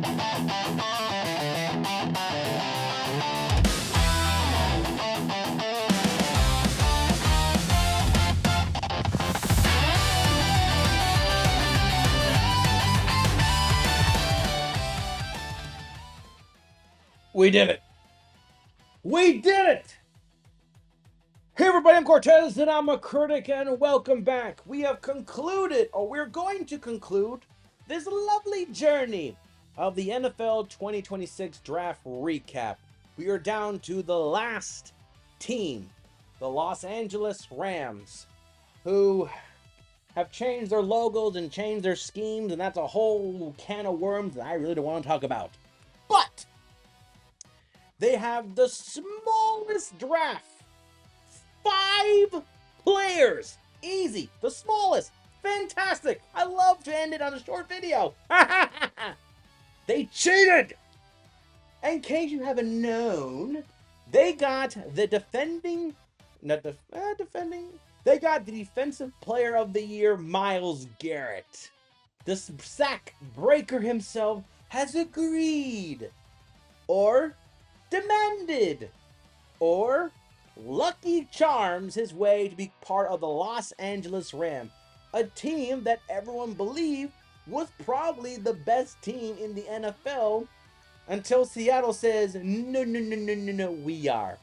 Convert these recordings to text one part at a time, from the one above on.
We did it. We did it. Hey everybody, I'm Cortez and I'm a critic, and welcome back. We have concluded, or we're going to conclude, this lovely journey of the NFL 2026 draft recap. We are down to the last team, the Los Angeles Rams, who have changed their logos and changed their schemes, and that's a whole can of worms that I really don't want to talk about. But they have the smallest draft. 5 players. Easy. The smallest. Fantastic. I love to end it on a short video. They cheated. In case you haven't known, they got the defending, they got the defensive player of the year, Myles Garrett. The sack breaker himself has agreed, or demanded, or lucky charms his way to be part of the Los Angeles Rams, a team that everyone believed was probably the best team in the NFL until Seattle says, no, we are.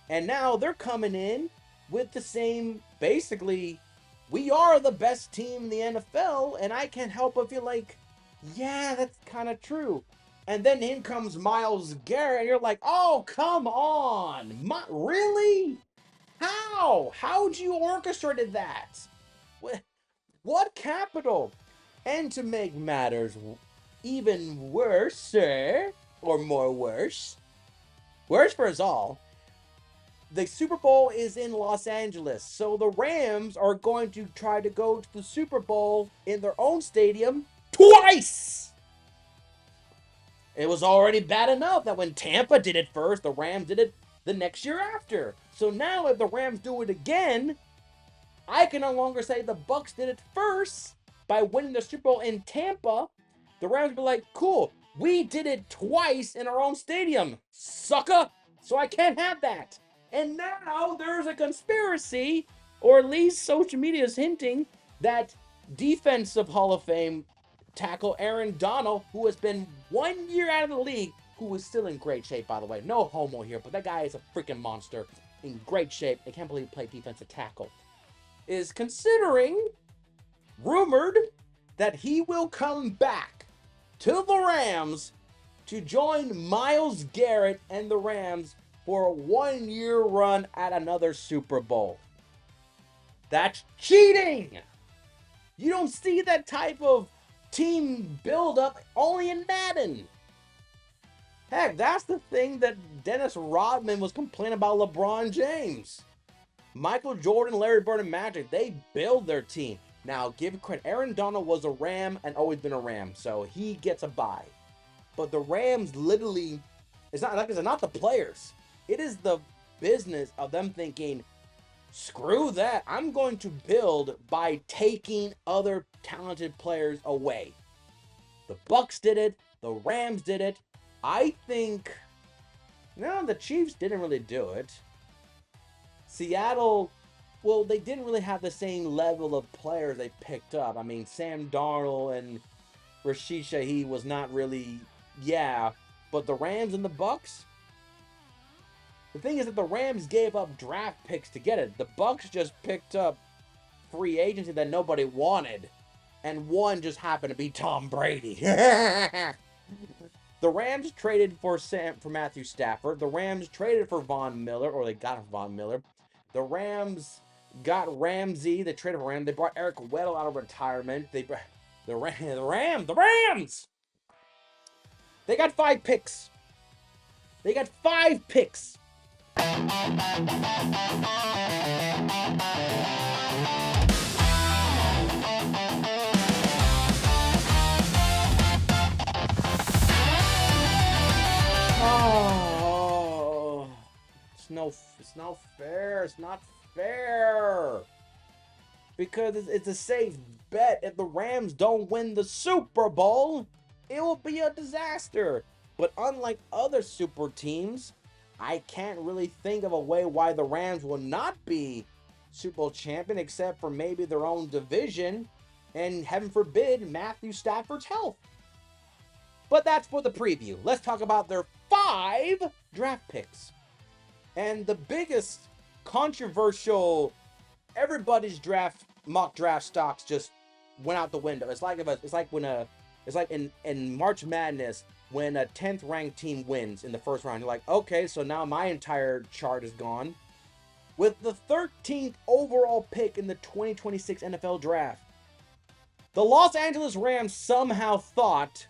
And now they're coming in with the same, basically, we are the best team in the NFL, and I can't help but feel like, yeah, that's kind of true. And then in comes Myles Garrett, and you're like, oh, come on. Really? How? How'd you orchestrated that? What capital? And to make matters even worse, or more worse for us all, the Super Bowl is in Los Angeles, so the Rams are going to try to go to the Super Bowl in their own stadium twice! It was already bad enough that when Tampa did it first, the Rams did it the next year after. So now if the Rams do it again, I can no longer say the Bucs did it first by winning the Super Bowl in Tampa. The Rams will be like, cool, we did it twice in our own stadium, sucker. So I can't have that. And now there's a conspiracy, or at least social media is hinting, that defensive Hall of Fame tackle Aaron Donald, who has been 1 year out of the league, who is still in great shape, by the way. No homo here, but that guy is a freaking monster. In great shape. I can't believe he played defensive tackle. Is considering, rumored, that he will come back to the Rams to join Myles Garrett and the Rams for a 1-year run at another Super Bowl. That's cheating! You don't see that type of team build-up only in Madden. Heck, that's the thing that Dennis Rodman was complaining about LeBron James. Michael Jordan, Larry Bird, and Magic, they build their team. Now, give credit. Aaron Donald was a Ram and always been a Ram, so he gets a bye. But the Rams literally, it's not the players. It is the business of them thinking, screw that. I'm going to build by taking other talented players away. The Bucs did it. The Rams did it. I think, no, the Chiefs didn't really do it. Seattle, well, they didn't really have the same level of players they picked up. I mean, Sam Darnold and Rashid Shaheed was not really, but the Rams and the Bucs, the thing is that the Rams gave up draft picks to get it. The Bucs just picked up free agency that nobody wanted, and one just happened to be Tom Brady. The Rams traded for Matthew Stafford. The Rams traded for Von Miller, or they got Von Miller. The Rams got Ramsey. They traded for Rams. They brought Eric Weddle out of retirement. The Rams. They got 5 picks. They got 5 picks. Oh, it's not fair. It's not fair. Because it's a safe bet. If the Rams don't win the Super Bowl, it will be a disaster. But unlike other super teams, I can't really think of a way why the Rams will not be Super Bowl champion except for maybe their own division and heaven forbid Matthew Stafford's health. But that's for the preview. Let's talk about their 5 draft picks. And the biggest controversial, everybody's mock draft stocks just went out the window. It's like in March Madness when a 10th ranked team wins in the first round. You're like, okay, so now my entire chart is gone. With the 13th overall pick in the 2026 NFL draft, the Los Angeles Rams somehow thought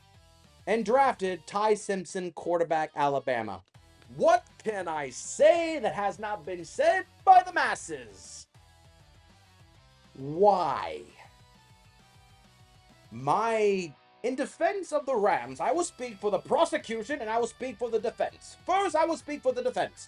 and drafted Ty Simpson, quarterback, Alabama. What can I say that has not been said by the masses? Why? In defense of the Rams, I will speak for the prosecution and I will speak for the defense. First, I will speak for the defense.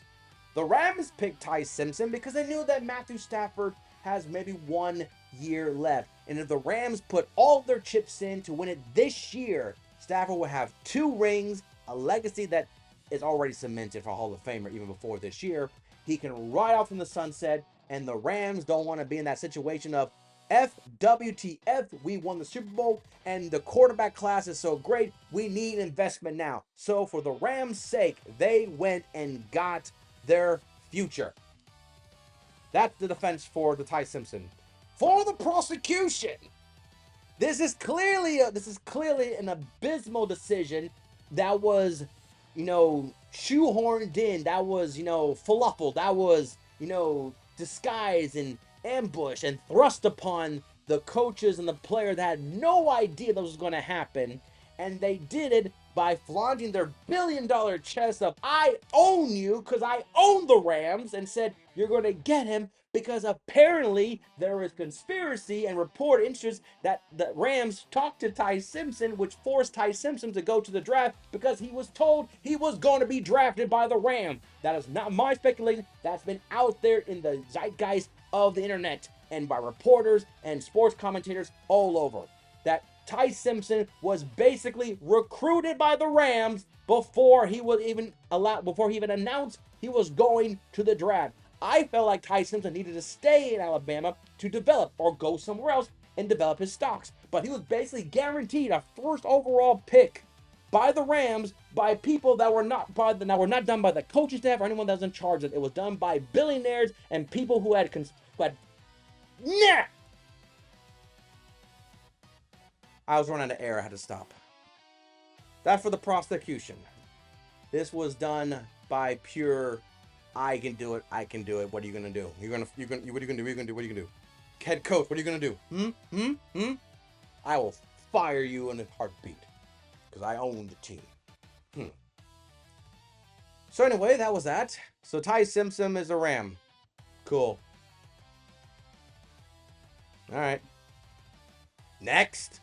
The Rams picked Ty Simpson because they knew that Matthew Stafford has maybe 1 year left. And if the Rams put all their chips in to win it this year, Stafford will have 2 rings, a legacy that is already cemented for Hall of Famer even before this year. He can ride off in the sunset, and the Rams don't want to be in that situation of FWTF, we won the Super Bowl, and the quarterback class is so great, we need investment now. So for the Rams' sake, they went and got their future. That's the defense for the Ty Simpson. For the prosecution, this is clearly an abysmal decision that was, shoehorned in. That was, falafel. That was, disguised and ambush and thrust upon the coaches and the player that had no idea that was going to happen. And they did it by flaunting their billion-dollar chest of, I own you because I own the Rams, and said, you're going to get him because apparently there is conspiracy and report interest that the Rams talked to Ty Simpson, which forced Ty Simpson to go to the draft because he was told he was going to be drafted by the Rams. That is not my speculation. That's been out there in the zeitgeist of the internet and by reporters and sports commentators all over. That Ty Simpson was basically recruited by the Rams before he even announced he was going to the draft. I felt like Ty Simpson needed to stay in Alabama to develop or go somewhere else and develop his stocks. But he was basically guaranteed a first overall pick by the Rams by people that were not done by the coaching staff or anyone that was in charge of it. It was done by billionaires and people who had I was running out of air. I had to stop. That's for the prosecution. This was done by pure, I can do it. What are you gonna do? What are you gonna do? Head coach, what are you gonna do? I will fire you in a heartbeat because I own the team. So anyway, that was that. So Ty Simpson is a Ram. Cool. All right. Next.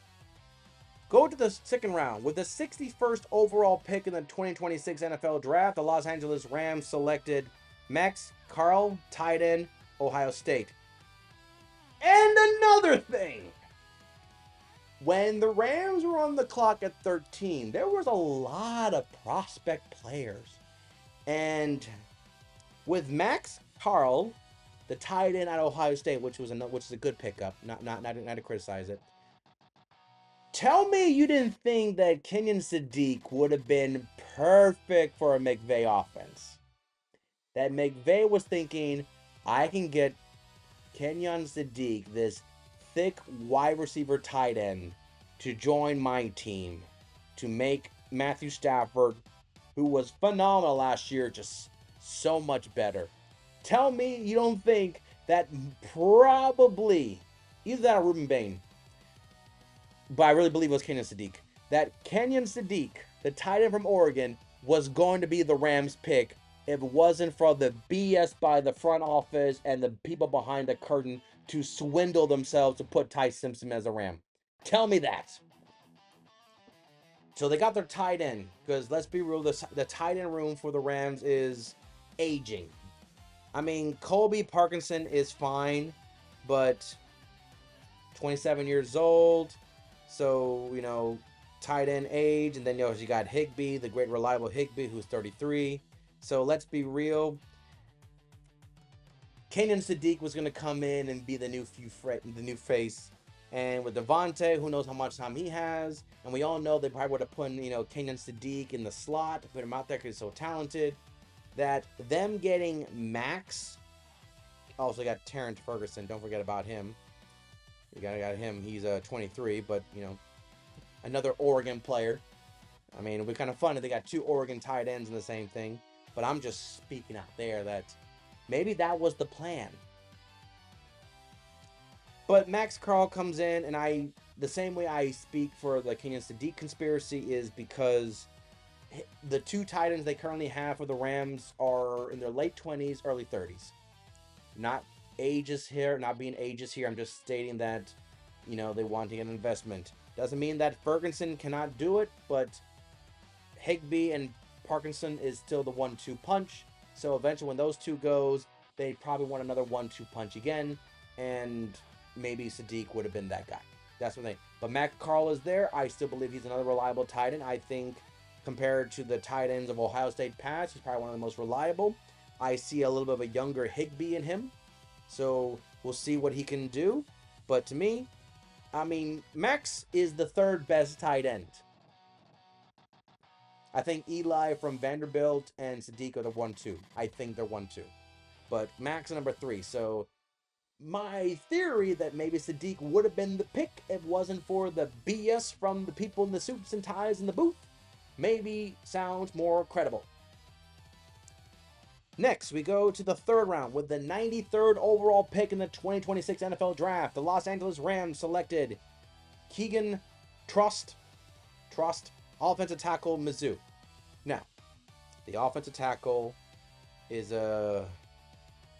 Go to the second round. With the 61st overall pick in the 2026 NFL Draft, the Los Angeles Rams selected Max Carl, tight end, Ohio State. And another thing. When the Rams were on the clock at 13, there was a lot of prospect players. And with Max Carl, the tight end at Ohio State, which is a good pickup, not to criticize it. Tell me you didn't think that Kenyon Sadiq would have been perfect for a McVay offense. That McVay was thinking, I can get Kenyon Sadiq, this thick wide receiver tight end, to join my team to make Matthew Stafford, who was phenomenal last year, just so much better. Tell me you don't think that probably, either that or Ruben Bain, but I really believe it was Kenyon Sadiq, that Kenyon Sadiq, the tight end from Oregon, was going to be the Rams pick if it wasn't for the BS by the front office and the people behind the curtain to swindle themselves to put Ty Simpson as a Ram. Tell me that. So they got their tight end, because let's be real, the tight end room for the Rams is aging. I mean, Colby Parkinson is fine, but 27 years old. So, tight end age, and then you got Higbee, the great reliable Higbee, who's 33. So let's be real. Kenyon Sadiq was going to come in and be the new face. And with Devontae, who knows how much time he has. And we all know they probably would have put, Kenyon Sadiq in the slot, put him out there because he's so talented. That them getting Max, also got Terrence Ferguson, don't forget about him. You got him, he's 23, but, another Oregon player. I mean, it'd be kind of fun if they got two Oregon tight ends in the same thing. But I'm just speaking out there that maybe that was the plan. But Max Carl comes in, and the same way I speak for the Kenyon Sadiq conspiracy is because the two tight ends they currently have for the Rams are in their late 20s, early 30s. Not ages here, not being ages here. I'm just stating that, they want to get an investment. Doesn't mean that Ferguson cannot do it, but Higbee and Parkinson is still the 1-2 punch. So eventually when those two goes, they probably want another 1-2 punch again. And maybe Sadiq would have been that guy. That's what they. But Matt Carl is there. I still believe he's another reliable tight end. I think compared to the tight ends of Ohio State past, he's probably one of the most reliable. I see a little bit of a younger Higbee in him. So we'll see what he can do. But to me, Max is the third best tight end. I think Eli from Vanderbilt and Sadiq are the 1-2. I think they're 1-2. But Max is number 3. So my theory that maybe Sadiq would have been the pick if it wasn't for the BS from the people in the suits and ties in the booth maybe sounds more credible. Next, we go to the third round with the 93rd overall pick in the 2026 NFL Draft. The Los Angeles Rams selected Keegan Trust, offensive tackle, Mizzou. Now, the offensive tackle is a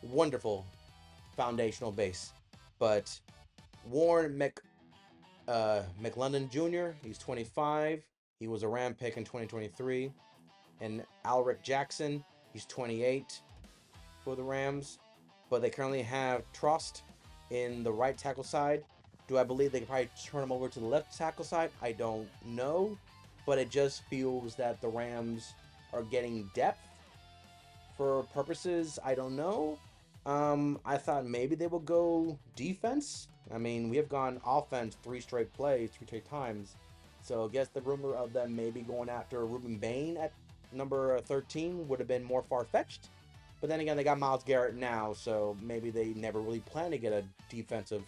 wonderful foundational base, but Warren McLendon Jr., he's 25. He was a Ram pick in 2023. And Alric Jackson, he's 28 for the Rams. But they currently have Trust in the right tackle side. Do I believe they could probably turn him over to the left tackle side? I don't know. But it just feels that the Rams are getting depth for purposes I don't know. I thought maybe they would go defense. We have gone offense 3 straight times. So I guess the rumor of them maybe going after Ruben Bain at number 13 would have been more far-fetched. But then again, they got Myles Garrett now, so maybe they never really planned to get a defensive,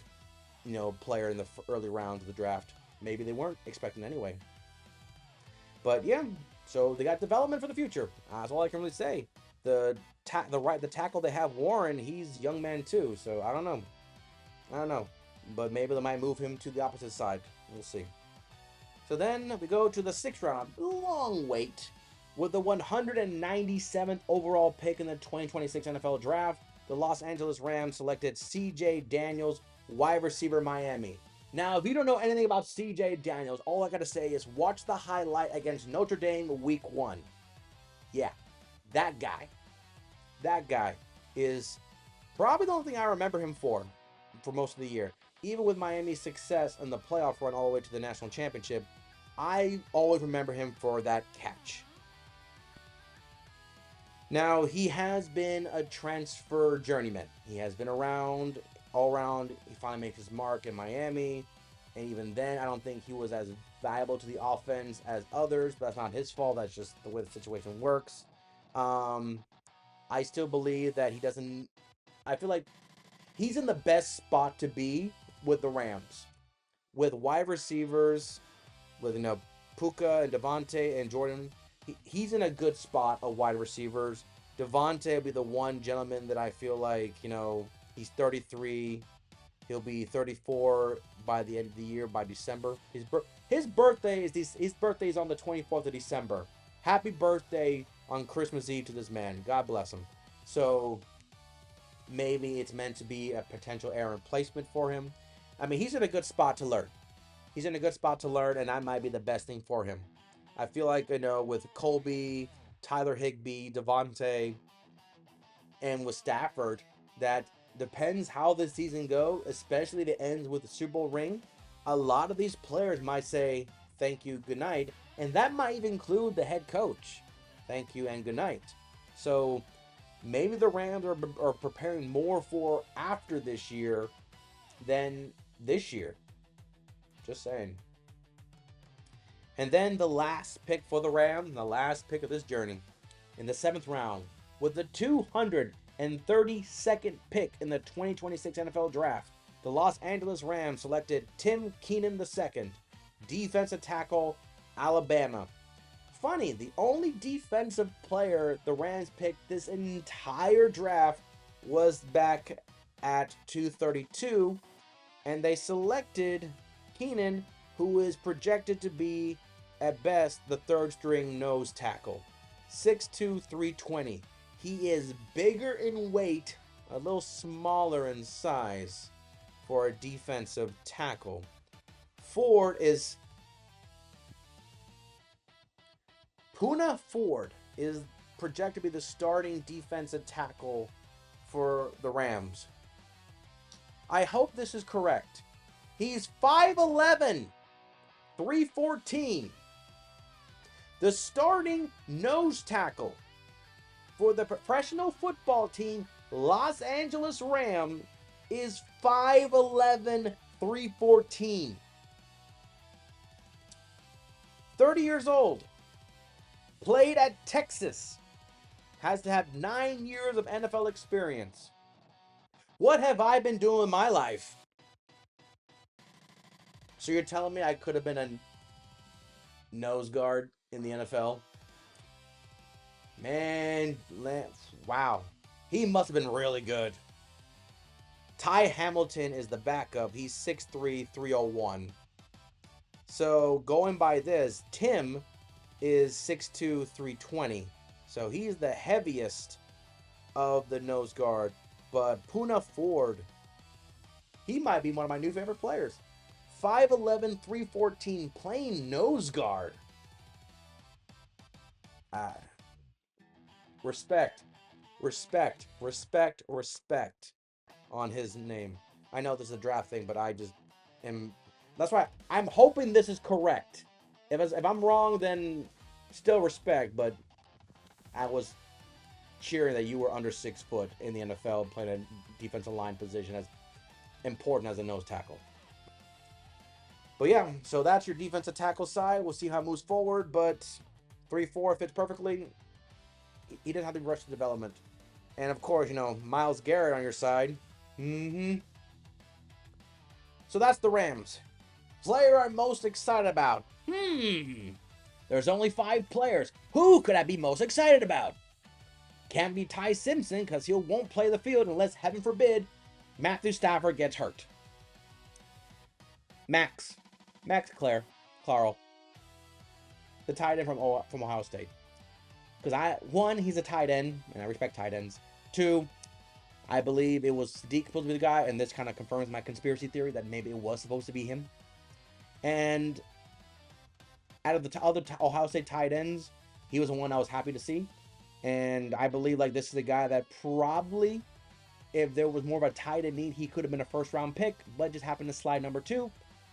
player in the early rounds of the draft. Maybe they weren't expecting anyway. But yeah, so they got development for the future. That's all I can really say. The tackle they have, Warren, he's a young man too, so I don't know. But maybe they might move him to the opposite side. We'll see. So then we go to the 6th round. Long wait. With the 197th overall pick in the 2026 NFL Draft, the Los Angeles Rams selected C.J. Daniels, wide receiver, Miami. Now, if you don't know anything about C.J. Daniels, all I gotta say is watch the highlight against Notre Dame Week 1. Yeah, that guy. That guy is probably the only thing I remember him for most of the year. Even with Miami's success in the playoff run all the way to the national championship, I always remember him for that catch. Now, he has been a transfer journeyman. He has been around, all around. He finally makes his mark in Miami. And even then, I don't think he was as valuable to the offense as others. But that's not his fault. That's just the way the situation works. I still believe that he doesn't... I feel like he's in the best spot to be with the Rams. With wide receivers, with, Puka and Devontae and Jordan... He's in a good spot of wide receivers. Devontae will be the one gentleman that I feel like, he's 33. He'll be 34 by the end of the year, by December. His birthday is on the 24th of December. Happy birthday on Christmas Eve to this man. God bless him. So maybe it's meant to be a potential air replacement for him. He's in a good spot to learn. And that might be the best thing for him. I feel like, with Colby, Tyler Higbee, Devontae, and with Stafford, that depends how the season goes, especially if it ends with the Super Bowl ring. A lot of these players might say, thank you, good night. And that might even include the head coach. Thank you and good night. So maybe the Rams are preparing more for after this year than this year. Just saying. And then the last pick for the Rams, the last pick of this journey, in the 7th round, with the 232nd pick in the 2026 NFL Draft, the Los Angeles Rams selected Tim Keenan II, defensive tackle, Alabama. Funny, the only defensive player the Rams picked this entire draft was back at 232, and they selected Keenan, who is projected to be, at best, the third string nose tackle. 6'2", 320. He is bigger in weight, a little smaller in size for a defensive tackle. Poona Ford is projected to be the starting defensive tackle for the Rams. I hope this is correct. He's 5'11", 314. The starting nose tackle for the professional football team Los Angeles Rams is 5'11", 314. 30 years old. Played at Texas. Has to have 9 years of NFL experience. What have I been doing in my life? So you're telling me I could have been a nose guard in the NFL? Man, wow. He must have been really good. Ty Hamilton is the backup. He's 6'3", 301. So going by this, Tim is 6'2", 320. So he's the heaviest of the nose guard. But Poona Ford, he might be one of my new favorite players. 5'11", 314, playing nose guard. Respect on his name. I know this is a draft thing, but I just am. That's why I'm hoping this is correct. If I'm wrong, then still respect. But I was cheering that you were under 6 foot in the NFL, playing a defensive line position as important as a nose tackle. But yeah, so that's your defensive tackle side. We'll see how it moves forward, but 3-4 fits perfectly. He didn't have to rush the development. And of course, Myles Garrett on your side. So that's the Rams. Player I'm most excited about. There's only 5 players. Who could I be most excited about? Can't be Ty Simpson because he won't play the field unless, heaven forbid, Matthew Stafford gets hurt. Max Claral, the tight end from Ohio State. Because one, he's a tight end, and I respect tight ends. 2, I believe it was Sadiq supposed to be the guy, and this kind of confirms my conspiracy theory that maybe it was supposed to be him. And out of the other Ohio State tight ends, he was the one I was happy to see. And I believe this is the guy that probably, if there was more of a tight end need, he could have been a first-round pick, but just happened to slide number 2.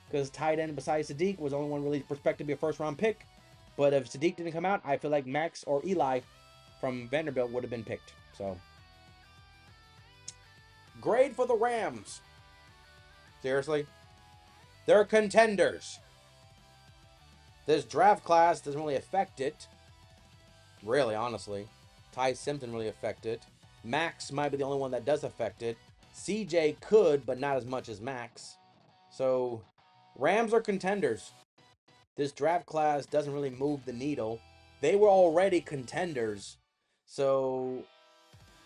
Because tight end besides Sadiq was the only one really prospective to be a first-round pick. But if Sadiq didn't come out, I feel like Max or Eli from Vanderbilt would have been picked. So, grade for the Rams. Seriously? They're contenders. This draft class doesn't really affect it. Really, honestly. Ty Simpson really affect it. Max might be the only one that does affect it. CJ could, but not as much as Max. So, Rams are contenders. This draft class doesn't really move the needle. They were already contenders. So,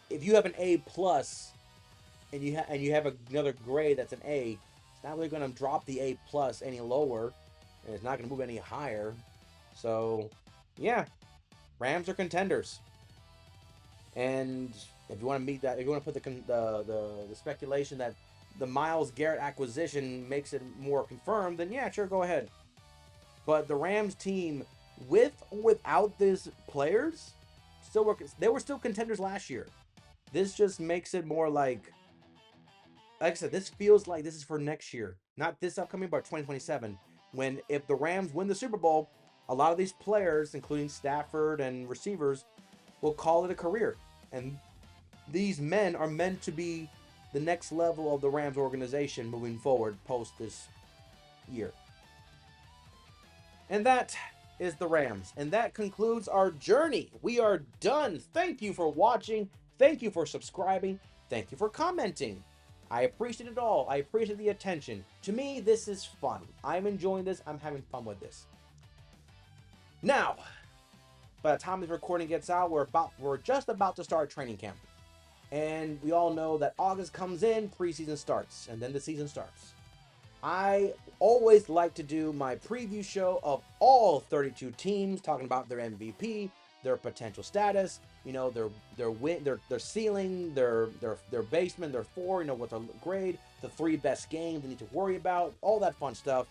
if you have an A+, and you have another grade that's an A, it's not really going to drop the A+ any lower, and it's not going to move any higher. So, yeah, Rams are contenders. And if you want to meet that, if you want to put the speculation that the Myles Garrett acquisition makes it more confirmed, then yeah, sure, go ahead. But the Rams team, with or without these players, they were still contenders last year. This just makes it more like I said, this feels like this is for next year. Not this upcoming, but 2027. if the Rams win the Super Bowl, a lot of these players, including Stafford and receivers, will call it a career. And these men are meant to be the next level of the Rams organization moving forward post this year. And that is the Rams. And that concludes our journey. We are done. Thank you for watching. Thank you for subscribing. Thank you for commenting. I appreciate it all. I appreciate the attention. To me, this is fun. I'm enjoying this. I'm having fun with this. Now, by the time this recording gets out, we're just about to start training camp. And we all know that August comes in, preseason starts, and then the season starts. I always like to do my preview show of all 32 teams, talking about their MVP, their potential status, you know, their ceiling, their basement, their floor, you know, what's their grade, the 3 best games they need to worry about, all that fun stuff.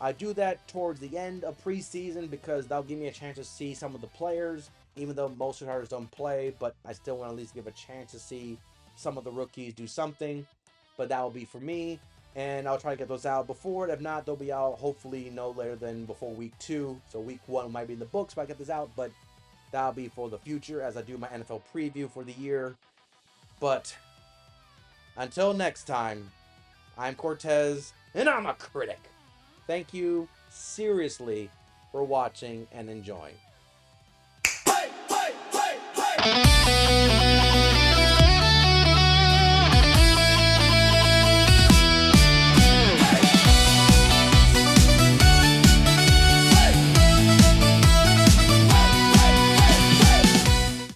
I do that towards the end of preseason because that'll give me a chance to see some of the players, even though most starters don't play, but I still want to at least give a chance to see some of the rookies do something. But that will be for me, and I'll try to get those out before it. If not, they'll be out hopefully no later than before week 2. So week 1 might be in the books if I get this out, but that'll be for the future as I do my NFL preview for the year. But until next time, I'm Cortez, and I'm a critic. Thank you seriously for watching and enjoying.